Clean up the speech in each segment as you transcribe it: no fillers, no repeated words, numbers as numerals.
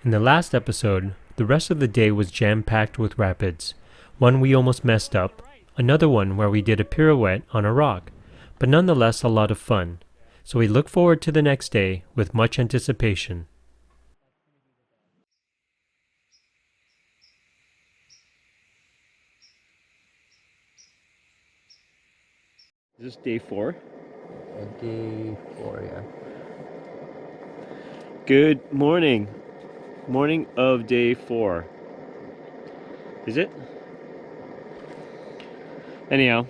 In the last episode, the rest of the day was jam-packed with rapids. One we almost messed up, another one where we did a pirouette on a rock, but nonetheless a lot of fun. So we look forward to the next day with much anticipation. Is this day 4? Day 4, yeah. Good morning. Morning of day 4. Is it? Anyhow,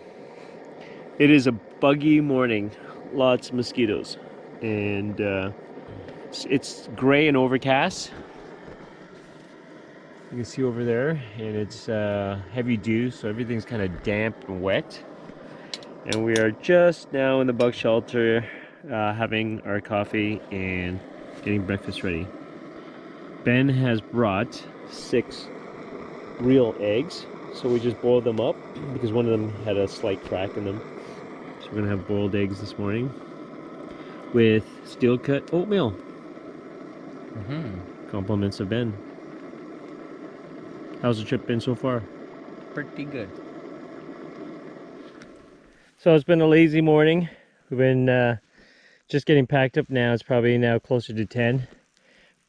it is a buggy morning. Lots of mosquitoes. And it's gray and overcast. You can see over there, and it's heavy dew, so everything's kind of damp and wet. And we are just now in the bug shelter having our coffee and getting breakfast ready. Ben has brought 6 real eggs, so we just boiled them up because one of them had a slight crack in them. So we're gonna have boiled eggs this morning with steel cut oatmeal. Compliments of Ben. How's the trip been so far? Pretty good. So it's been a lazy morning. We've been just getting packed up now. It's probably now closer to 10.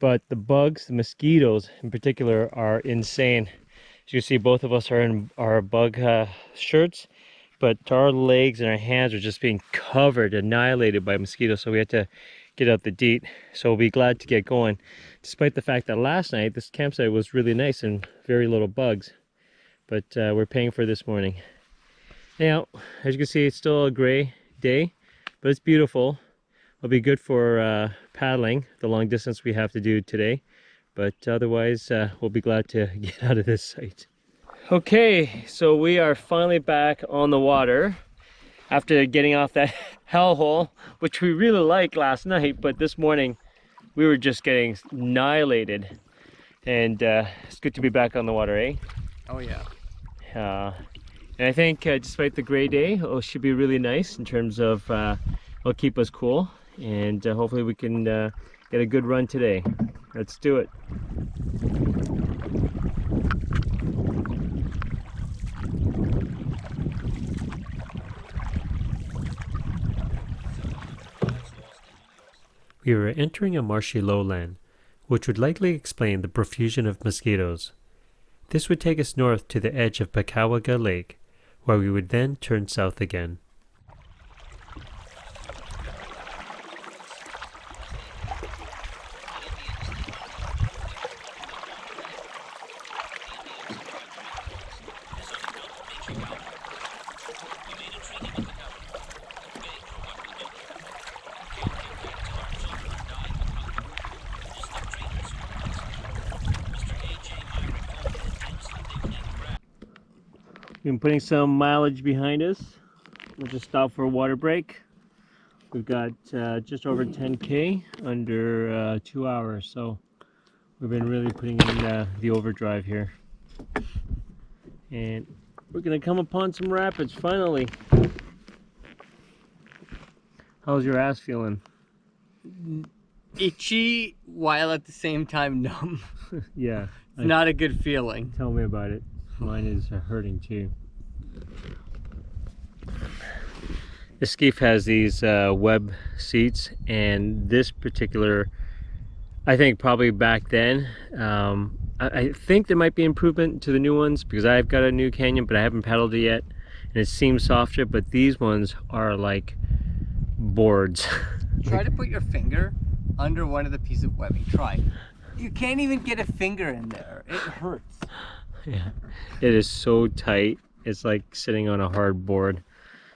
But the bugs, the mosquitoes in particular, are insane. As you can see, both of us are in our bug shirts, but our legs and our hands are just being covered, annihilated by mosquitoes. So we had to get out the DEET. So we'll be glad to get going. Despite the fact that last night, this campsite was really nice and very little bugs. But we're paying for this morning. Now, as you can see, it's still a gray day, but it's beautiful. It'll be good for paddling, the long distance we have to do today. But otherwise, we'll be glad to get out of this site. Okay, so we are finally back on the water after getting off that hellhole, which we really liked last night, but this morning we were just getting annihilated. And it's good to be back on the water, eh? Oh yeah. And I think despite the gray day, it should be really nice in terms of it'll keep us cool, and hopefully we can get a good run today. Let's do it. We were entering a marshy lowland, which would likely explain the profusion of mosquitoes. This would take us north to the edge of Pakoawaga Lake, where we would then turn south again. Been putting some mileage behind us. We'll just stop for a water break. We've got just over 10K under 2 hours, so we've been really putting in the overdrive here. And we're gonna come upon some rapids finally. How's your ass feeling? Itchy while at the same time numb. Yeah. It's not a good feeling. Tell me about it. Mine is hurting too. The skiff has these web seats, and this particular, I think probably back then, I think there might be improvement to the new ones because I've got a new Canyon, but I haven't paddled it yet, and it seems softer, but these ones are like boards. Try to put your finger under one of the pieces of webbing. Try. You can't even get a finger in there. It hurts. Yeah, it is so tight. It's like sitting on a hard board.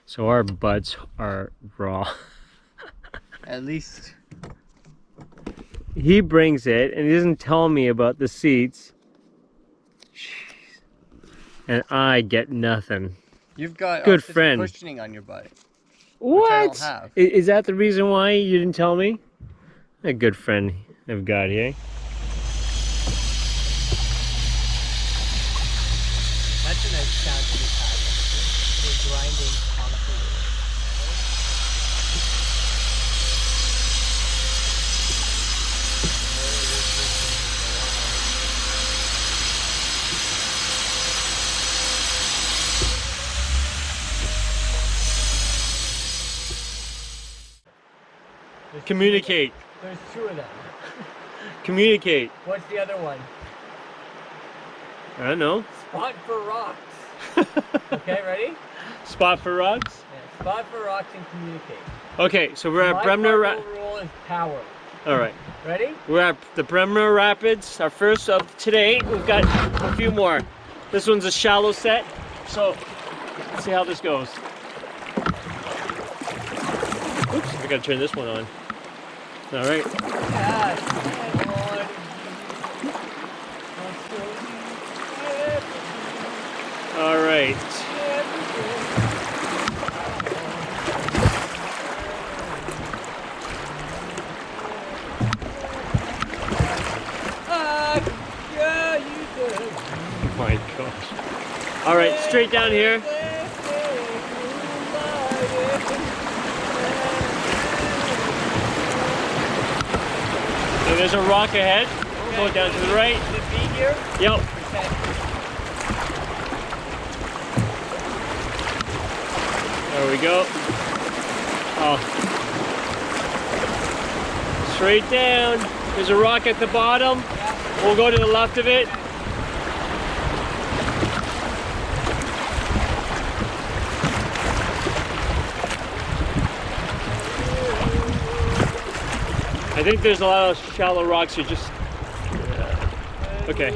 So our butts are raw. At least. He brings it and he doesn't tell me about the seats. Jeez. And I get nothing. You've got good friend cushioning on your butt. What? I don't have. Is that the reason why you didn't tell me? A good friend I've got here. That's a nice sound to be having. You're grinding concrete. Communicate. There's two of them. Communicate. What's the other one? I don't know. Spot for rocks. Okay, ready? Spot for rocks? Yeah, spot for rocks and communicate. Okay, so we're at My Brimro cardinal rule is power. All right. Ready? We're at the Brimro Rapids, our first of today. We've got a few more. This one's a shallow set, so let's see how this goes. Oops, I gotta turn this one on. All right. All right. Oh my gosh. All right, straight down here. And there's a rock ahead. Go down to the right. Is it B here? Yep. Okay. There we go. Oh. Straight down. There's a rock at the bottom. Yeah. We'll go to the left of it. I think there's a lot of shallow rocks here. Just okay.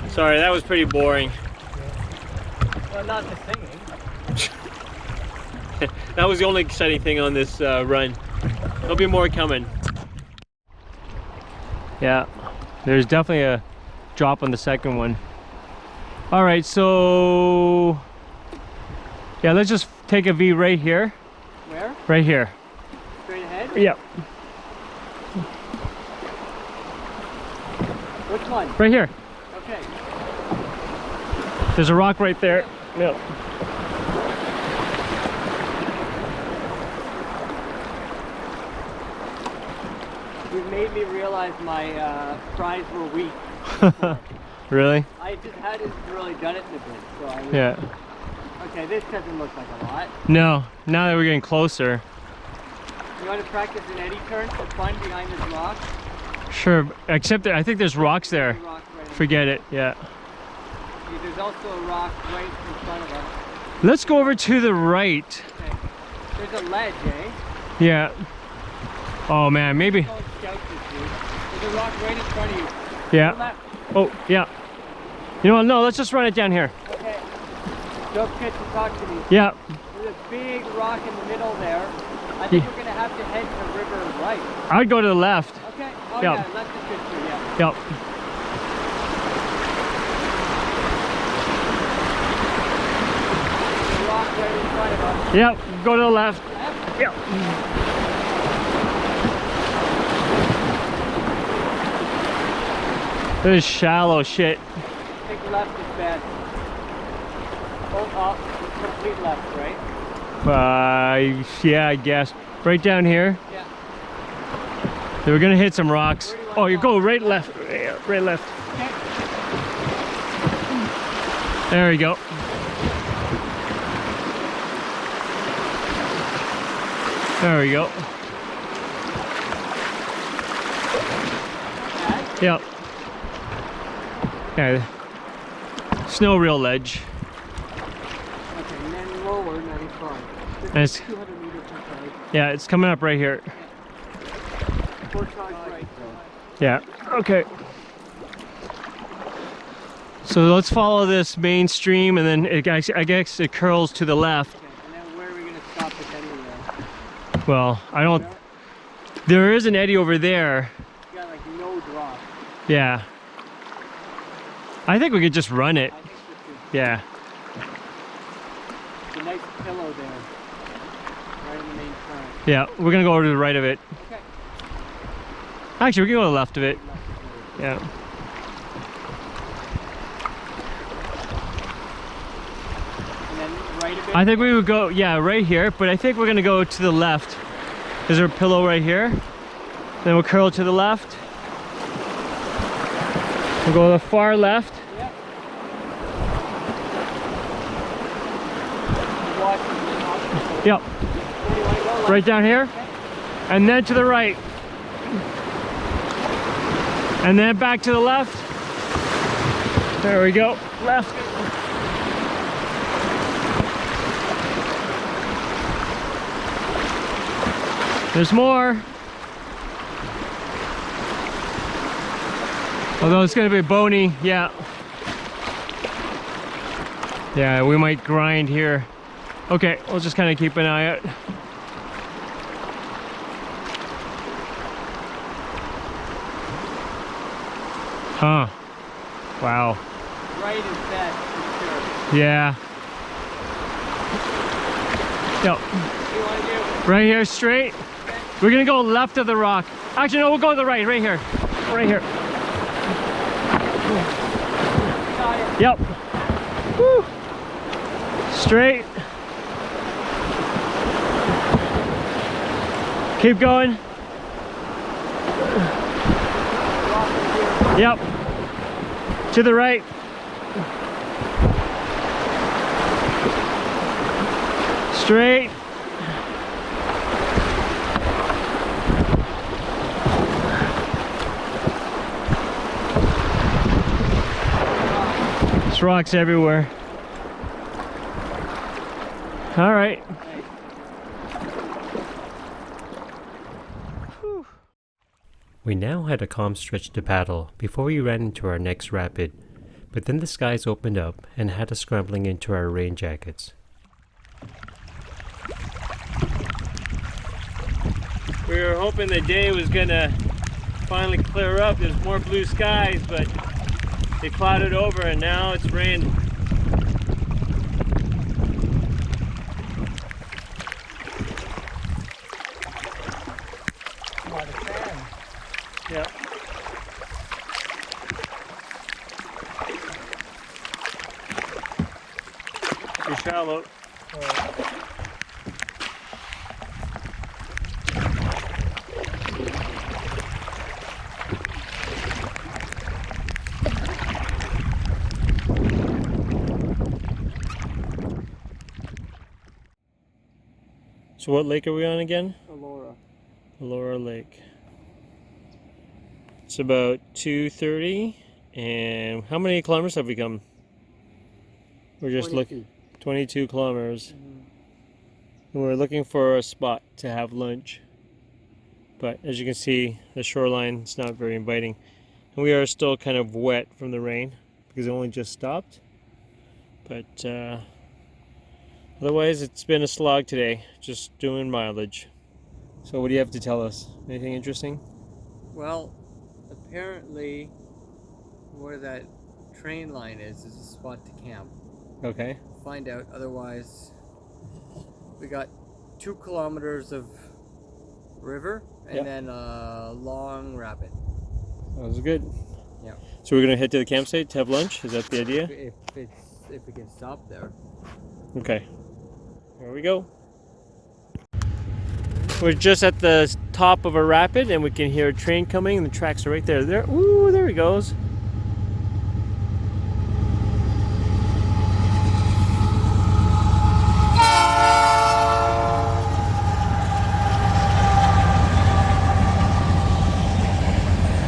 Sorry, that was pretty boring. Well, not the singing. That was the only exciting thing on this run. There'll be more coming. Yeah, there's definitely a drop on the second one. All right, so yeah, let's just take a V right here. Where? Right here. Straight ahead? Yep. Which one? Right here. Okay. There's a rock right there. Yep. You've made me realize my fries were weak. Really? I just hadn't really done it in a bit, so I was... Yeah. Okay, this doesn't look like a lot. No, now that we're getting closer. You want to practice an eddy turn for fun behind this rock? Sure, except that I think there's rocks there. There's a rock right in Forget it, yeah. See, there's also a rock right in front of us. Let's go over to the right. Okay. There's a ledge, eh? Yeah. Oh man, maybe. Don't scout this, dude. There's a rock right in front of you. Yeah. Go left. Oh, yeah. You know what? No, let's just run it down here. Okay. Don't get to talk to me. Yeah. There's a big rock in the middle there. I think we're going to have to head to the river right. I'd go to the left. Okay. Oh Yeah. yeah, left is good too, yeah. Yep. There's a rock right in front of us. Yep. Go to the left. Left? Yep. This is shallow shit. I think left is best. Oh, complete left, right? Yeah, I guess. Right down here. Yeah. We're gonna hit some rocks. Where do you Oh, wanna you go? go right left. Yeah, right left. Okay. There we go. There we go. Okay. Yep. Yeah. Snow real ledge. Okay, and then lower 95. And it's, 200 meters inside. yeah, it's coming up right here. 4 times right. Yeah. Okay. So let's follow this main stream, and then I guess it curls to the left. Okay, and then where are we going to stop at anyway? Well, I don't. There is an eddy over there. You got like no drop. Yeah. I think we could just run it. I think this is Yeah. a nice pillow there. Right in the main front. Yeah. We're gonna go over to the right of it. Okay. Actually, we can go to the left of it. Left is better. Yeah. And then right a bit. I think we would go, yeah, right here, but I think we're gonna go to the left. Is there a pillow right here? Then we'll curl to the left. We'll go to the far left. Yep. Watch the top. Yep. Where do you want to go? Right down here? And then to the right. And then back to the left. There we go. Left. There's more. Although it's gonna be bony, yeah. Yeah, we might grind here. Okay, we'll just kind of keep an eye out. Huh. Wow. Right is best, for sure. Yeah. Yep. What do you want to do? Right here, straight. Okay. We're gonna go left of the rock. Actually, no, we'll go to the right, right here. Right here. Got it. Yep. Woo. Straight. Keep going. Yep. To the right. Straight. There's rocks everywhere. All right. We now had a calm stretch to paddle before we ran into our next rapid, but then the skies opened up and had us scrambling into our rain jackets. We were hoping the day was gonna finally clear up. There's more blue skies, but they clouded over and now it's rained. A lot of sand. Yep. Too shallow. So what lake are we on again? Elora. Elora Lake. It's about 2:30, and how many kilometers have we come? We're just looking 22 kilometers. And we're looking for a spot to have lunch. But as you can see, the shoreline is not very inviting. And we are still kind of wet from the rain because it only just stopped. But otherwise, it's been a slog today, just doing mileage. So what do you have to tell us? Anything interesting? Well, apparently where that train line is a spot to camp. Okay. Find out, otherwise we got 2 kilometers of river and Yep. then a long rapid. That was good. Yeah. So we're gonna head to the campsite to have lunch? Is that the idea? If we can stop there. Okay. Here we go. We're just at the top of a rapid and we can hear a train coming and the tracks are right there. There, ooh, there he goes.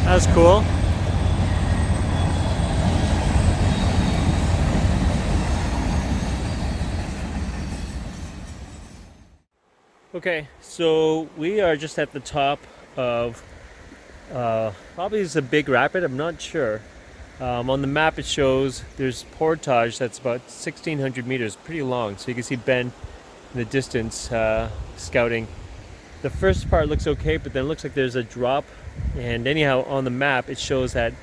That's cool. Okay, so we are just at the top of probably it's a big rapid, I'm not sure. On the map it shows there's portage that's about 1,600 meters, pretty long. So you can see Ben in the distance scouting. The first part looks okay, but then it looks like there's a drop. And anyhow, on the map it shows that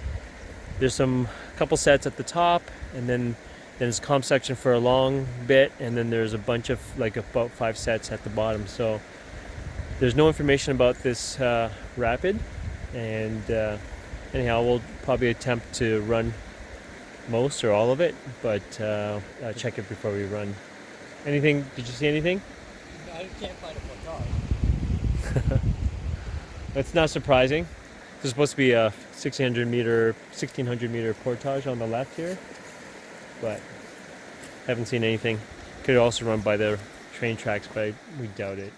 there's a couple sets at the top, and then there's a comp section for a long bit, and then there's a bunch of like about 5 sets at the bottom. So there's no information about this rapid, and anyhow, we'll probably attempt to run most or all of it, but check it before we run. Anything? Did you see anything? I can't find a portage. That's not surprising. There's supposed to be a 1600 meter portage on the left here, but haven't seen anything. Could also run by the train tracks, but we doubt it.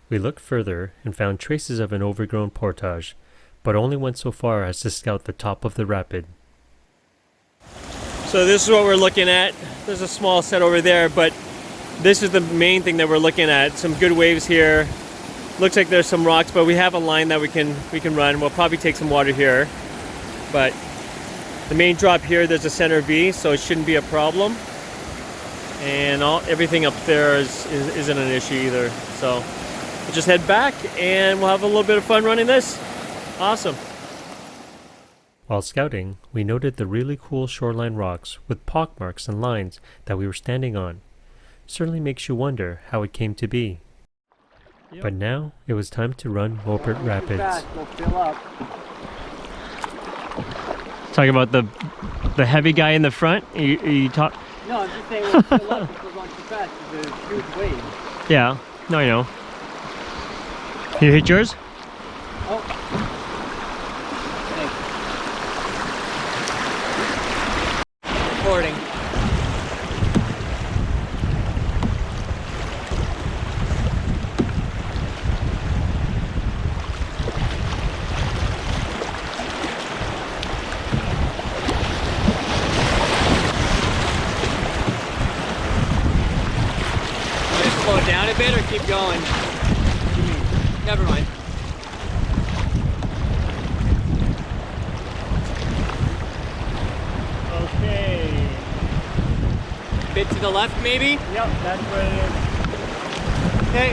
We looked further and found traces of an overgrown portage, but only went so far as to scout the top of the rapid. So this is what we're looking at. There's a small set over there, but this is the main thing that we're looking at. Some good waves here. Looks like there's some rocks, but we have a line that we can run. We'll probably take some water here, but the main drop here, there's a center V, so it shouldn't be a problem. And everything up there isn't an issue either. So we'll just head back and we'll have a little bit of fun running this. Awesome. While scouting, we noted the really cool shoreline rocks with pockmarks and lines that we were standing on. Certainly makes you wonder how it came to be. Yep. But now it was time to run Mobert Rapids. We'll fill up. Talking about the heavy guy in the front. You talk. No, I'm just saying we'll fill up if we're going too fast. There's a huge wave. Yeah. No, I know. You hit yours? Oh. Thanks. Recording. Slow it down a bit or keep going? Never mind. Okay. Bit to the left maybe? Yep, that's where it is. Okay.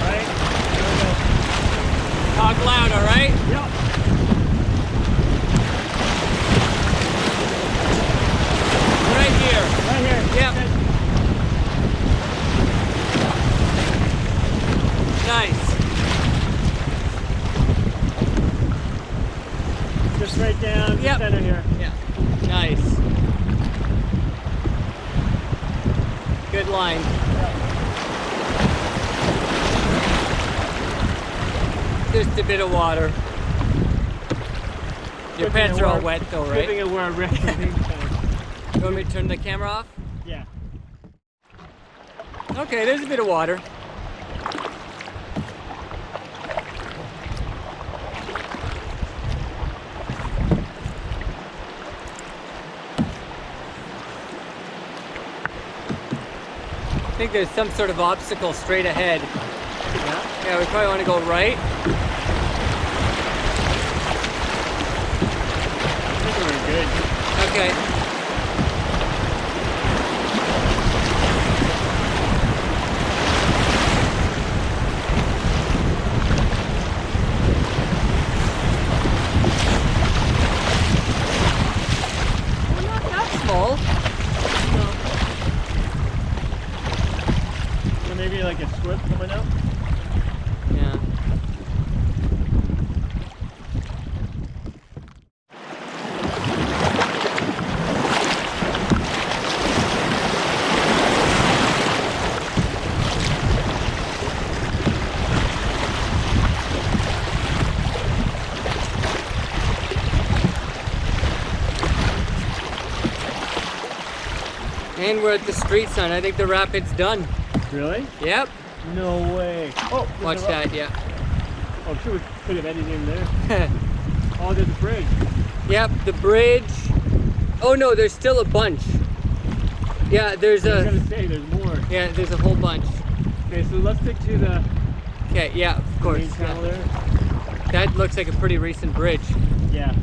Right? There we go. Talk loud, alright? Yep. Right here. Right here. Yep. Okay. Nice. Just right down the center here. Yeah. Nice. Good line. Just a bit of water. Your pants are all wet though, right? Good thing we're You want me to turn the camera off? Yeah. Okay, there's a bit of water. I think there's some sort of obstacle straight ahead. Yeah, we probably want to go right. I think we're good. Okay. Well, not that small. So maybe like a squib coming out? Yeah. And we're at the street sign. I think the rapid's done. Really? Yep. No way. Oh, Watch that, yeah. Oh, sure, we could have edited in there. Oh, there's a bridge. Yep, the bridge. Oh no, there's still a bunch. Yeah, there's I was gonna say, there's more. Yeah, there's a whole bunch. Okay, so let's stick to the Okay, yeah, of course. main channel Yeah. there. That looks like a pretty recent bridge. Yeah.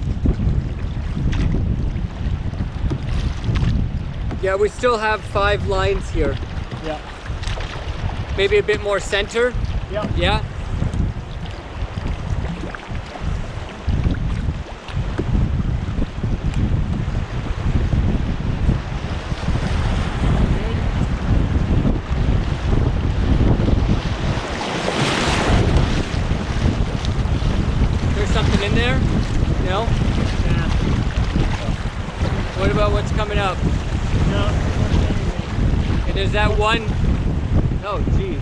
Yeah, we still have 5 lines here. Yeah. Maybe a bit more center. Yeah. Yeah. There's something in there? No? Yeah. What about what's coming up? No. And there's that one. Oh, jeez.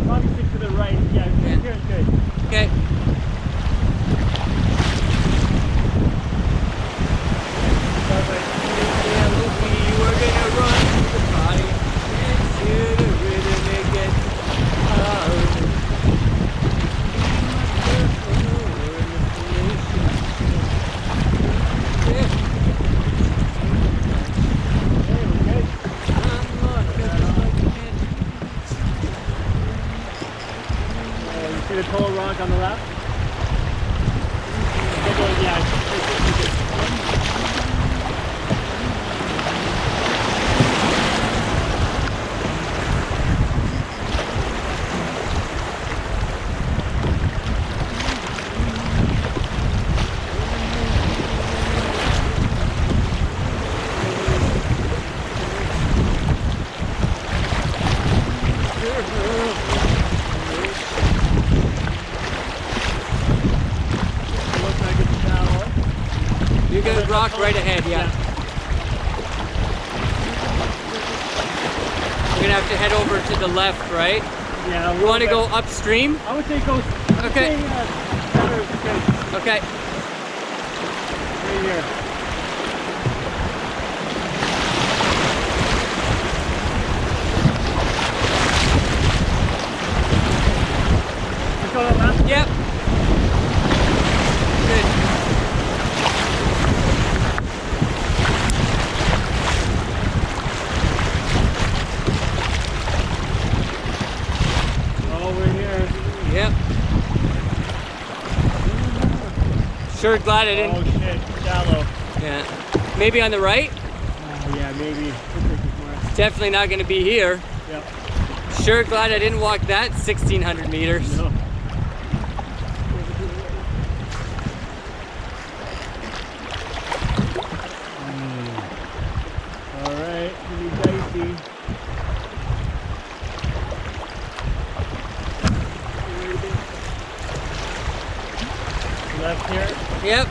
Probably stick to the right. Yeah, Yeah. here it's good. Okay. Yeah, Luffy, we're gonna run to the party and to the rhythm again. See the tall rock on the left? You got a rock right ahead, yeah. We're gonna have to head over to the left, right? Yeah. You want to go upstream? I would say go. Okay. Okay. Right here. Let's go to the left. Yep. Good. Oh, we're here. Yep. Sure glad I didn't. Oh shit, shallow. Yeah. Maybe on the right? Yeah, maybe. Definitely not going to be here. Yep. Sure glad I didn't walk that 1,600 meters. No. All right, pretty dicey. Left here. Yep.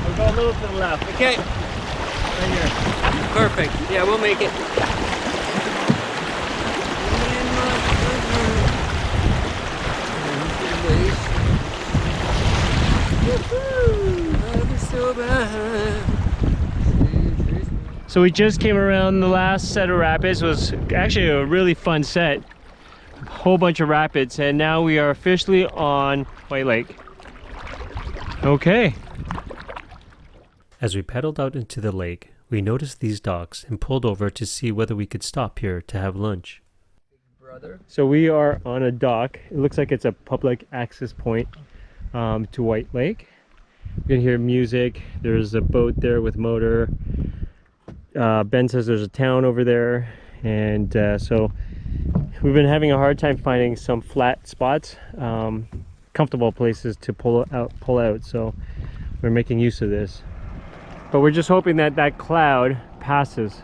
We'll go a little to the left. Okay. Right here. Perfect. Yeah, we'll make it. So we just came around the last set of rapids. It was actually a really fun set. A whole bunch of rapids, and now we are officially on White Lake. Okay. As we paddled out into the lake, we noticed these docks and pulled over to see whether we could stop here to have lunch. So we are on a dock. It looks like it's a public access point to White Lake. You can hear music. There's a boat there with motor. Ben says there's a town over there, and so we've been having a hard time finding some flat spots, comfortable places to pull out. So we're making use of this, but we're just hoping that that cloud passes,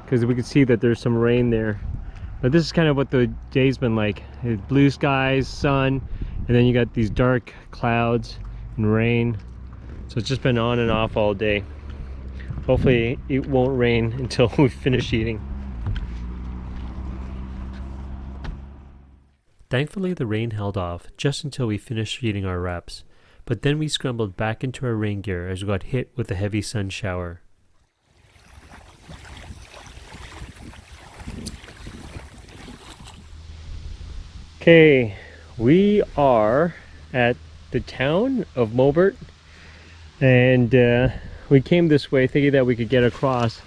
because we can see that there's some rain there. But this is kind of what the day's been like. It's blue skies, sun, and then you got these dark clouds and rain. So it's just been on and off all day. Hopefully it won't rain until we finish eating. Thankfully, the rain held off just until we finished eating our wraps, but then we scrambled back into our rain gear as we got hit with a heavy sun shower. Okay, we are at the town of Mobert, and we came this way thinking that we could get across,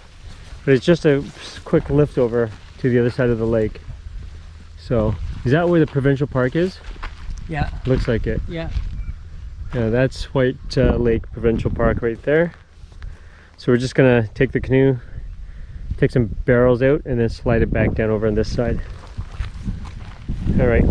but it's just a quick lift over to the other side of the lake. So, is that where the Provincial Park is? Yeah. Looks like it. Yeah. Yeah, that's White Lake Provincial Park right there. So we're just gonna take the canoe, take some barrels out, and then slide it back down over on this side. All right.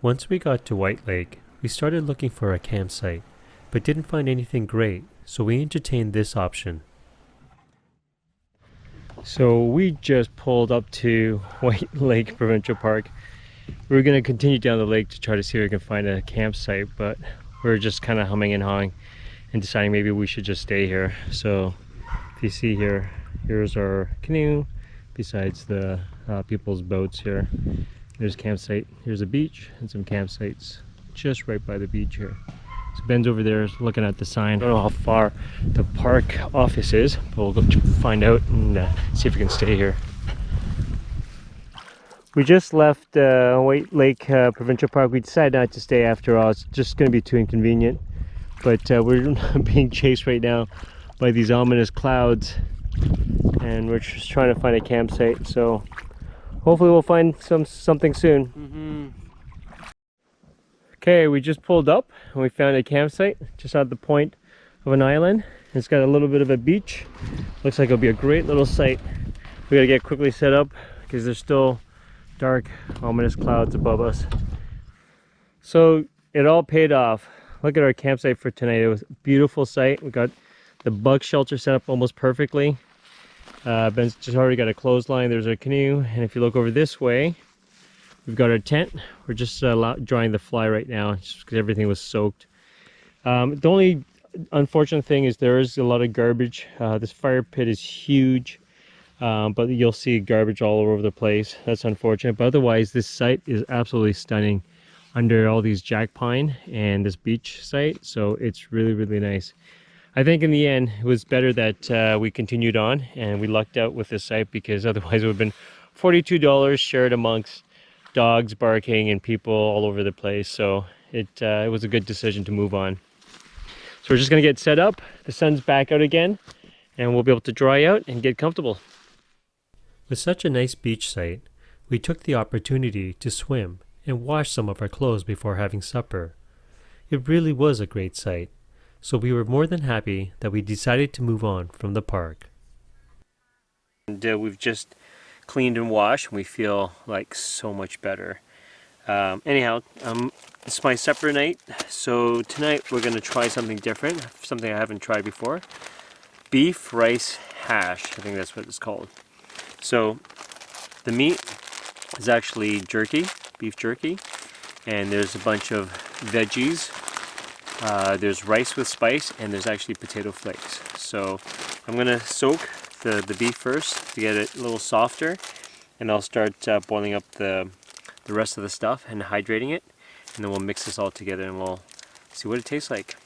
Once we got to White Lake, we started looking for a campsite, but didn't find anything great, so we entertained this option. So we just pulled up to White Lake Provincial Park. We were going to continue down the lake to try to see if we can find a campsite, but we're just kind of humming and hawing and deciding maybe we should just stay here. So if you see here, here's our canoe besides the people's boats here. There's a campsite, here's a beach and some campsites just right by the beach here. So Ben's over there looking at the sign. I don't know how far the park office is, but we'll go find out and see if we can stay here. We just left White Lake Provincial Park. We decided not to stay after all. It's just going to be too inconvenient. But we're being chased right now by these ominous clouds, and we're just trying to find a campsite. So hopefully we'll find something soon. Okay, we just pulled up and we found a campsite just at the point of an island. It's got a little bit of a beach. Looks like it'll be a great little site. We gotta get quickly set up because there's still dark, ominous clouds above us. So it all paid off. Look at our campsite for tonight. It was a beautiful site. We got the bug shelter set up almost perfectly. Ben's just already got a clothesline. There's our canoe, and if you look over this way, we've got our tent. We're just drying the fly right now just because everything was soaked. The only unfortunate thing is there is a lot of garbage. This fire pit is huge, but you'll see garbage all over the place. That's unfortunate, but otherwise this site is absolutely stunning under all these jack pine and this beach site, so it's really nice. I think in the end it was better that we continued on and we lucked out with this site, because otherwise it would have been $42 shared amongst dogs barking and people all over the place. So it was a good decision to move on. So we're just gonna get set up. The sun's back out again and we'll be able to dry out and get comfortable. With such a nice beach site, we took the opportunity to swim and wash some of our clothes before having supper. It really was a great sight, so we were more than happy that we decided to move on from the park. And we've just cleaned and washed, and we feel like so much better. Anyhow, it's my supper night, so tonight we're going to try something different, something I haven't tried before. Beef rice hash, I think that's what it's called. So the meat is actually jerky, beef jerky, and there's a bunch of veggies. There's rice with spice, and there's actually potato flakes. So I'm gonna soak the beef first to get it a little softer, and I'll start boiling up the rest of the stuff and hydrating it, and then we'll mix this all together and we'll see what it tastes like.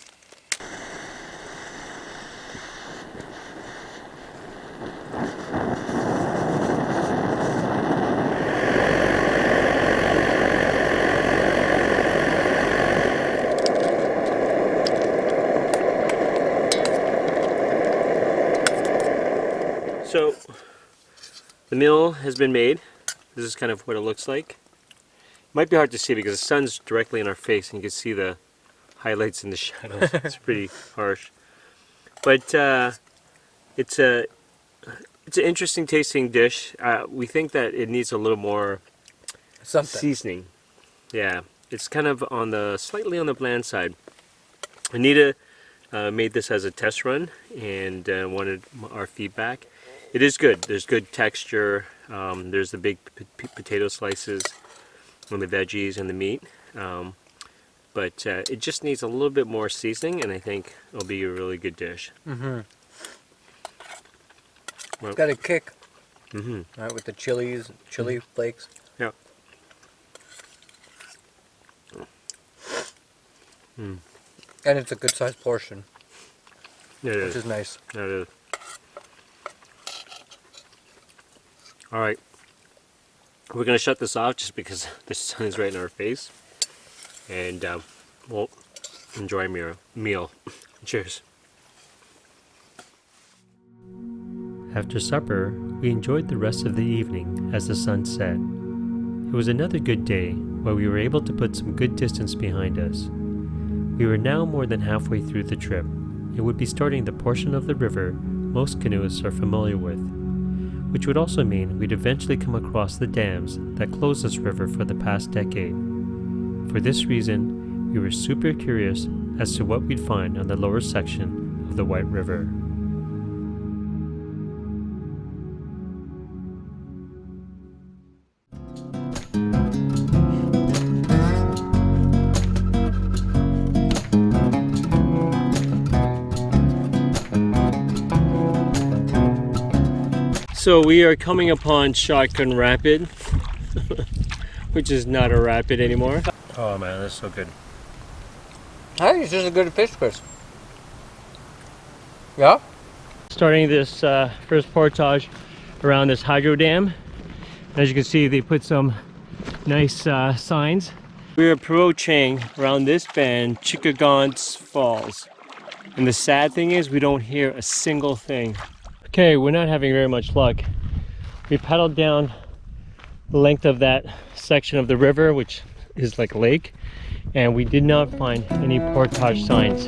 So the meal has been made. This is kind of what it looks like. It might be hard to see because the sun's directly in our face and you can see the highlights in the shadows. It's pretty harsh. But it's an interesting tasting dish. We think that it needs a little more seasoning. Yeah, it's kind of slightly on the bland side. Anita made this as a test run and wanted our feedback. It is good. There's good texture. There's the big potato slices and the veggies and the meat. But it just needs a little bit more seasoning, and I think it'll be a really good dish. Well, Well, it's got a kick. Right, with the chili flakes. Yeah. And it's a good sized portion, Yeah, which is nice. Yeah, it is. All right, we're gonna shut this off just because the sun is right in our face, and we'll enjoy our meal. Cheers. After supper, we enjoyed the rest of the evening as the sun set. It was another good day where we were able to put some good distance behind us. We were now more than halfway through the trip and would be starting the portion of the river most canoeists are familiar with, which would also mean we'd eventually come across the dams that closed this river for the past decade. For this reason, we were super curious as to what we'd find on the lower section of the White River. So we are coming upon Shotgun Rapid, which is not a rapid anymore. Oh man, that's so good. I think it's just as good as fish, Chris. Yeah? Starting this first portage around this hydro dam. As you can see, they put some nice signs. We're approaching around this bend, Chickagaunt's Falls. And the sad thing is we don't hear a single thing. Okay, we're not having very much luck. We paddled down the length of that section of the river, which is like a lake, and we did not find any portage signs.